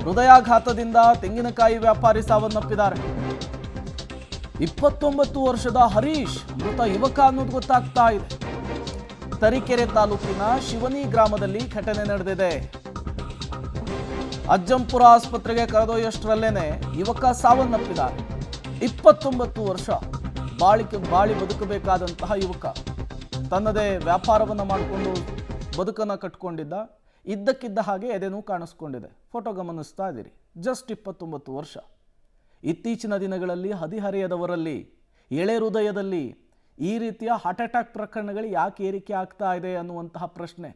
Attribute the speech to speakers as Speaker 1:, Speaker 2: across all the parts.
Speaker 1: ಹೃದಯಾಘಾತದಿಂದ ತೆಂಗಿನಕಾಯಿ ವ್ಯಾಪಾರಿ ಸಾವನ್ನಪ್ಪಿದ್ದಾರೆ. 29 ವರ್ಷದ ಹರೀಶ್ ಮೃತ ಯುವಕ ಅನ್ನೋದು ಗೊತ್ತಾಗ್ತಾ ಇದೆ. ತರೀಕೆರೆ ತಾಲೂಕಿನ ಶಿವನಿ ಗ್ರಾಮದಲ್ಲಿ ಘಟನೆ ನಡೆದಿದೆ. ಅಜ್ಜಂಪುರ ಆಸ್ಪತ್ರೆಗೆ ಕರೆದೊಯ್ಯಷ್ಟರಲ್ಲೇನೆ ಯುವಕ ಸಾವನ್ನಪ್ಪಿದ್ದಾರೆ. 29 ವರ್ಷ ಬಾಳಿ ಬದುಕಬೇಕಾದಂತಹ ಯುವಕ ತನ್ನದೇ ವ್ಯಾಪಾರವನ್ನು ಮಾಡಿಕೊಂಡು ಬದುಕನ್ನು ಕಟ್ಕೊಂಡಿದ್ದ. ಇದ್ದಕ್ಕಿದ್ದ ಹಾಗೆ ಎದೆನೂ ಕಾಣಿಸ್ಕೊಂಡಿದೆ. ಫೋಟೋ ಗಮನಿಸ್ತಾ ಇದ್ದೀರಿ. ಜಸ್ಟ್ 29 ವರ್ಷ. ಇತ್ತೀಚಿನ ದಿನಗಳಲ್ಲಿ ಹದಿಹರೆಯದವರಲ್ಲಿ ಎಳೆ ಹೃದಯದಲ್ಲಿ ಈ ರೀತಿಯ ಹಾರ್ಟ್ ಅಟ್ಯಾಕ್ ಪ್ರಕರಣಗಳು ಯಾಕೆ ಏರಿಕೆ ಆಗ್ತಾ ಇದೆ ಅನ್ನುವಂತಹ ಪ್ರಶ್ನೆ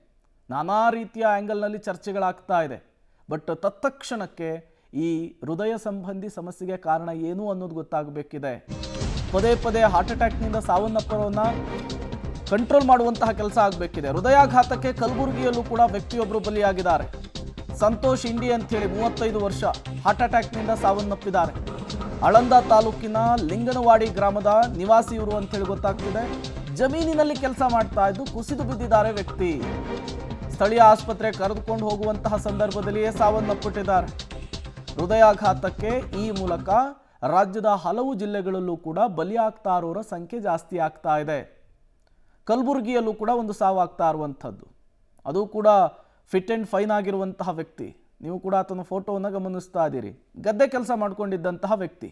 Speaker 1: ನಾನಾ ರೀತಿಯ ಆ್ಯಂಗಲ್ನಲ್ಲಿ ಚರ್ಚೆಗಳಾಗ್ತಾ ಇದೆ. ಬಟ್ ತತ್ಕ್ಷಣಕ್ಕೆ ಈ ಹೃದಯ ಸಂಬಂಧಿ ಸಮಸ್ಯೆಗೆ ಕಾರಣ ಏನು ಅನ್ನೋದು ಗೊತ್ತಾಗಬೇಕಿದೆ. ಪದೇ ಪದೇ ಹಾರ್ಟ್ ಅಟ್ಯಾಕ್ನಿಂದ ಸಾವನ್ನಪ್ಪರನ್ನ ಕಂಟ್ರೋಲ್ ಮಾಡುವಂತಹ ಕೆಲಸ ಆಗಬೇಕಿದೆ. ಹೃದಯಾಘಾತಕ್ಕೆ ಕಲಬುರಗಿಯಲ್ಲೂ ಕೂಡ ವ್ಯಕ್ತಿಯೊಬ್ಬರು ಬಲಿಯಾಗಿದ್ದಾರೆ. ಸಂತೋಷ್ ಇಂಡಿ ಅಂತೇಳಿ 35 ವರ್ಷ ಹಾರ್ಟ್ ಅಟ್ಯಾಕ್ನಿಂದ ಸಾವನ್ನಪ್ಪಿದ್ದಾರೆ. ಆಳಂದ ತಾಲೂಕಿನ ಲಿಂಗನವಾಡಿ ಗ್ರಾಮದ ನಿವಾಸಿ ಇವರು ಅಂತೇಳಿ ಗೊತ್ತಾಗ್ತಿದೆ. ಜಮೀನಿನಲ್ಲಿ ಕೆಲಸ ಮಾಡ್ತಾ ಇದ್ದು ಕುಸಿದು ಬಿದ್ದಿದ್ದಾರೆ ವ್ಯಕ್ತಿ. ಸ್ಥಳೀಯ ಆಸ್ಪತ್ರೆಗೆ ಕರೆದುಕೊಂಡು ಹೋಗುವಂತಹ ಸಂದರ್ಭದಲ್ಲಿಯೇ ಸಾವನ್ನಪ್ಪಿಟ್ಟಿದ್ದಾರೆ. ಹೃದಯಾಘಾತಕ್ಕೆ ಈ ಮೂಲಕ ರಾಜ್ಯದ ಹಲವು ಜಿಲ್ಲೆಗಳಲ್ಲೂ ಕೂಡ ಬಲಿಯಾಗ್ತಾ ಇರೋರ ಸಂಖ್ಯೆ ಜಾಸ್ತಿ ಆಗ್ತಾ ಇದೆ. ಕಲಬುರಗಿಯಲ್ಲೂ ಕೂಡ ಒಂದು ಸಾವಾಗ್ತಾ ಇರುವಂಥದ್ದು. ಅದು ಕೂಡ ಫಿಟ್ ಆ್ಯಂಡ್ ಫೈನ್ ಆಗಿರುವಂತಹ ವ್ಯಕ್ತಿ. ನೀವು ಕೂಡ ಆತನ ಫೋಟೋವನ್ನು ಗಮನಿಸ್ತಾ ಇದ್ದೀರಿ. ಗದ್ದೆ ಕೆಲಸ ಮಾಡ್ಕೊಂಡಿದ್ದಂತಹ ವ್ಯಕ್ತಿ.